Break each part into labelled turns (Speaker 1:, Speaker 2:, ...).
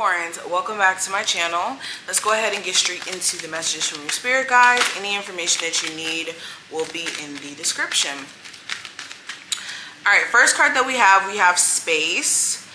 Speaker 1: Capricorns, welcome back to my channel. Let's go ahead and get straight into the messages from your spirit guides. Any information that you need will be in the description. All right, first card that we have space.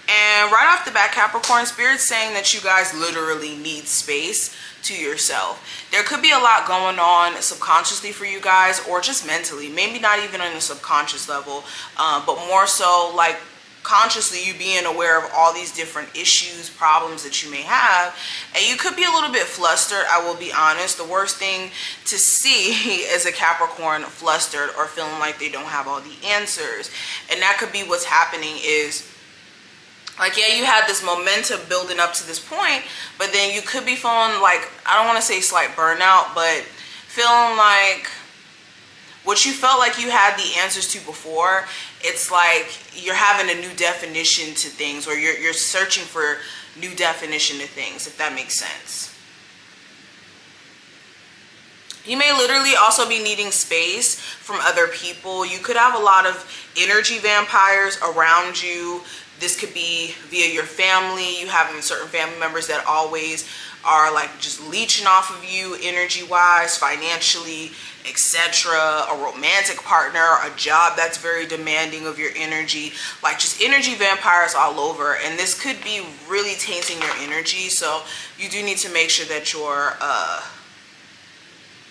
Speaker 1: And right off the bat, Capricorn, Spirit's saying that you guys literally need space to yourself. There could be a lot going on subconsciously for you guys, or just mentally, maybe not even on a subconscious level, but more so like consciously, you being aware of all these different issues, problems that you may have, and you could be a little bit flustered. I will be honest, the worst thing to see is a Capricorn flustered or feeling like they don't have all the answers. And that could be what's happening is, like, yeah, you had this momentum building up to this point, but then you could be feeling like, I don't want to say slight burnout, but feeling like what you felt like you had the answers to before, it's like you're having a new definition to things, or you're searching for new definition to things, if that makes sense. You may literally also be needing space from other people. You could have a lot of energy vampires around you. This could be via your family. You having certain family members that always are like just leeching off of you energy wise, financially, etc. A romantic partner, a job that's very demanding of your energy, like just energy vampires all over. And this could be really tainting your energy, so you do need to make sure that you're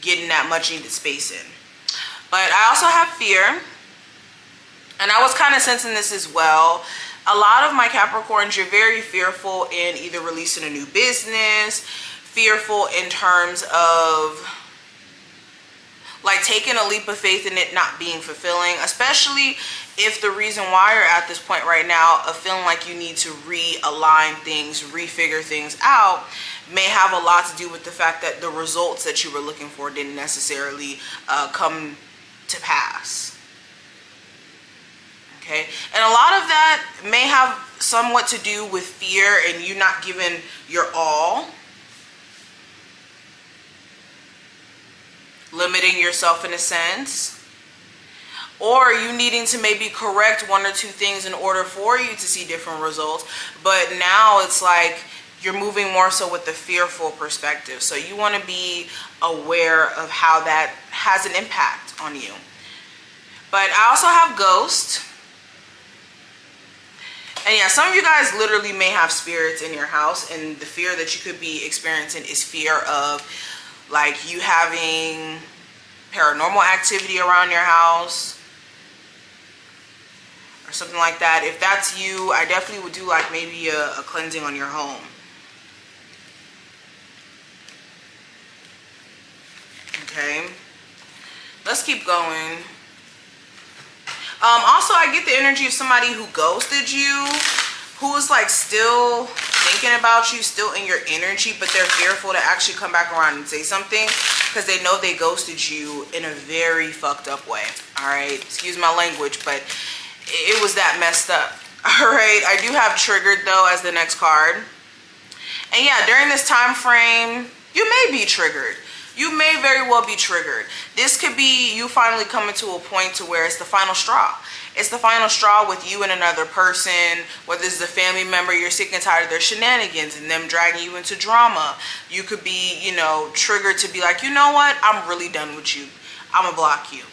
Speaker 1: getting that much needed space in. But I also have fear, and I was kind of sensing this as well. A lot of my Capricorns, you're very fearful in either releasing a new business, fearful in terms of like taking a leap of faith in it not being fulfilling, especially if the reason why you're at this point right now of feeling like you need to realign things, refigure things out, may have a lot to do with the fact that the results that you were looking for didn't necessarily come to pass. Okay, and a lot of that may have somewhat to do with fear and you not giving your all, limiting yourself in a sense, or you needing to maybe correct one or two things in order for you to see different results. But now it's like you're moving more so with the fearful perspective, so you want to be aware of how that has an impact on you. But I also have Ghost. And yeah, some of you guys literally may have spirits in your house, and the fear that you could be experiencing is fear of like you having paranormal activity around your house or something like that. If that's you, I definitely would do like maybe a cleansing on your home. Okay, let's keep going. Also, I get the energy of somebody who ghosted you, who is like still thinking about you, still in your energy, but they're fearful to actually come back around and say something because they know they ghosted you in a very fucked up way. All right, excuse my language, but it was that messed up. All right, I do have Triggered though as the next card. And yeah, during this time frame, you may be triggered. You may very well be triggered. This could be you finally coming to a point to where it's the final straw. It's the final straw with you and another person, whether it's a family member, you're sick and tired of their shenanigans and them dragging you into drama. You could be, you know, triggered to be like, you know what? I'm really done with you. I'm gonna block you.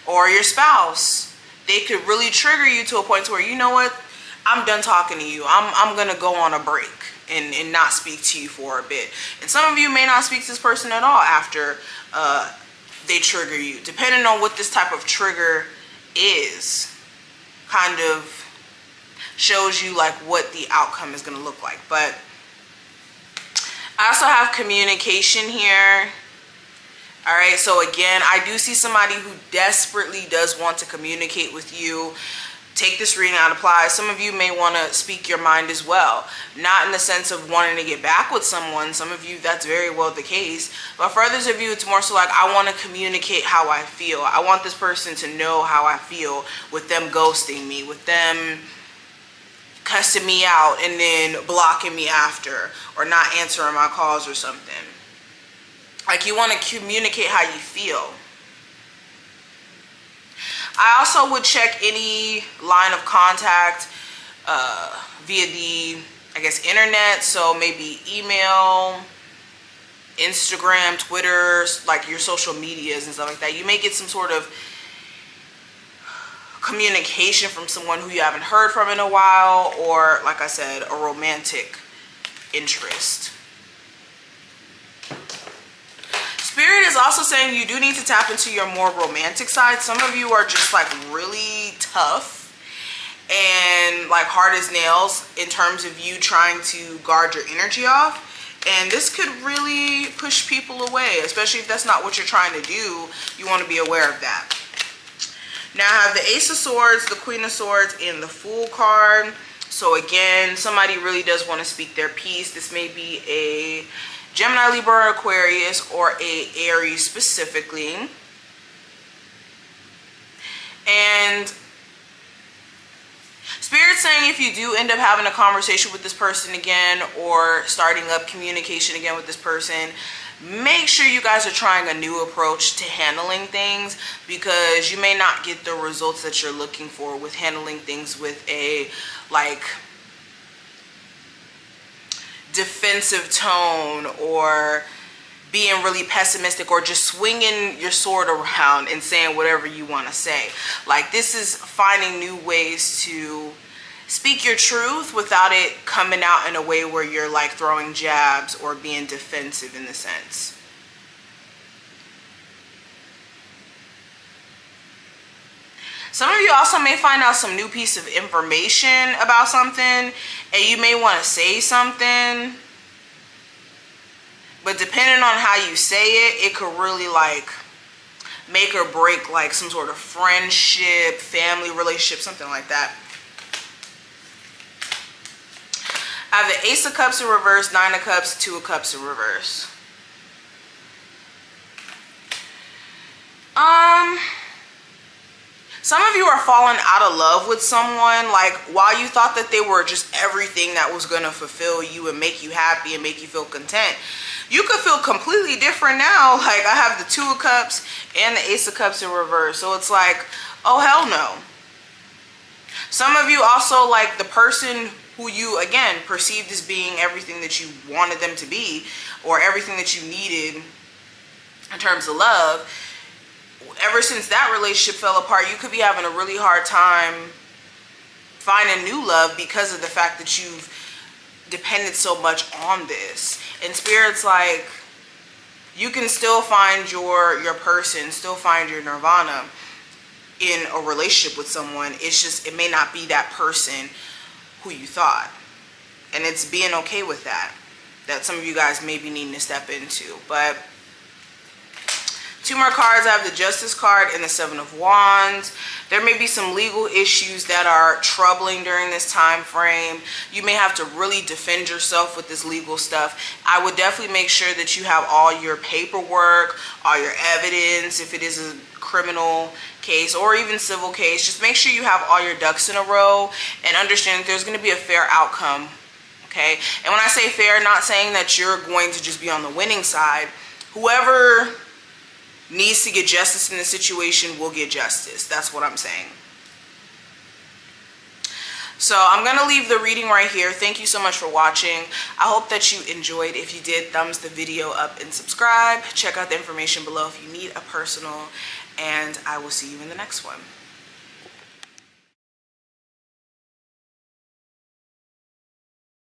Speaker 1: Or your spouse, they could really trigger you to a point to where, you know what? I'm done talking to you. I'm gonna go on a break and not speak to you for a bit. And some of you may not speak to this person at all after they trigger you. Depending on what this type of trigger is, kind of shows you like what the outcome is going to look like. But I also have communication here. All right, so again, I do see somebody who desperately does want to communicate with you. Take this reading out, apply. Some of you may want to speak your mind as well. Not in the sense of wanting to get back with someone. Some of you, that's very well the case. But for others of you, it's more so like, I want to communicate how I feel. I want this person to know how I feel with them ghosting me, with them cussing me out and then blocking me after, or not answering my calls or something. Like, you want to communicate how you feel. I also would check any line of contact via the I guess, internet. So maybe email, Instagram, Twitter, like your social medias and stuff like that. You may get some sort of communication from someone who you haven't heard from in a while, or like I said, a romantic interest. Spirit is also saying you do need to tap into your more romantic side. Some of you are just like really tough and like hard as nails in terms of you trying to guard your energy off. And this could really push people away, especially if that's not what you're trying to do. You want to be aware of that. Now I have the Ace of Swords, the Queen of Swords, and the Fool card. So again, somebody really does want to speak their piece. This may be a Gemini, Libra, or Aquarius, or a Aries specifically. And Spirit's saying if you do end up having a conversation with this person again, or starting up communication again with this person, make sure you guys are trying a new approach to handling things, because you may not get the results that you're looking for with handling things with a like defensive tone, or being really pessimistic, or just swinging your sword around and saying whatever you want to say. Like, this is finding new ways to speak your truth without it coming out in a way where you're like throwing jabs or being defensive in the sense. Some of you also may find out some new piece of information about something, and you may want to say something, but depending on how you say it, it could really like make or break like some sort of friendship, family relationship, something like that. I have the Ace of Cups in reverse, Nine of Cups, Two of Cups in reverse. Some of you are falling out of love with someone. Like, while you thought that they were just everything that was going to fulfill you and make you happy and make you feel content, you could feel completely different now. Like, I have the Two of Cups and the Ace of Cups in reverse. So it's like, oh, hell no. Some of you also, like, the person who you, again, perceived as being everything that you wanted them to be, or everything that you needed in terms of love, ever since that relationship fell apart, you could be having a really hard time finding new love because of the fact that you've depended so much on this. And Spirit's like, you can still find your person, still find your nirvana in a relationship with someone. It's just, it may not be that person who you thought. And it's being okay with that. That some of you guys may be needing to step into. But two more cards. I have the Justice card and the Seven of Wands. There may be some legal issues that are troubling during this time frame. You may have to really defend yourself with this legal stuff. I would definitely make sure that you have all your paperwork, all your evidence, if it is a criminal case or even civil case. Just make sure you have all your ducks in a row and understand that there's going to be a fair outcome. Okay? And when I say fair, not saying that you're going to just be on the winning side. Whoever needs to get justice in the situation will get justice. That's what I'm saying. So I'm going to leave the reading right here. Thank you so much for watching. I hope that you enjoyed. If you did, thumbs the video up and subscribe. Check out the information below if you need a personal, and I will see you in the next one.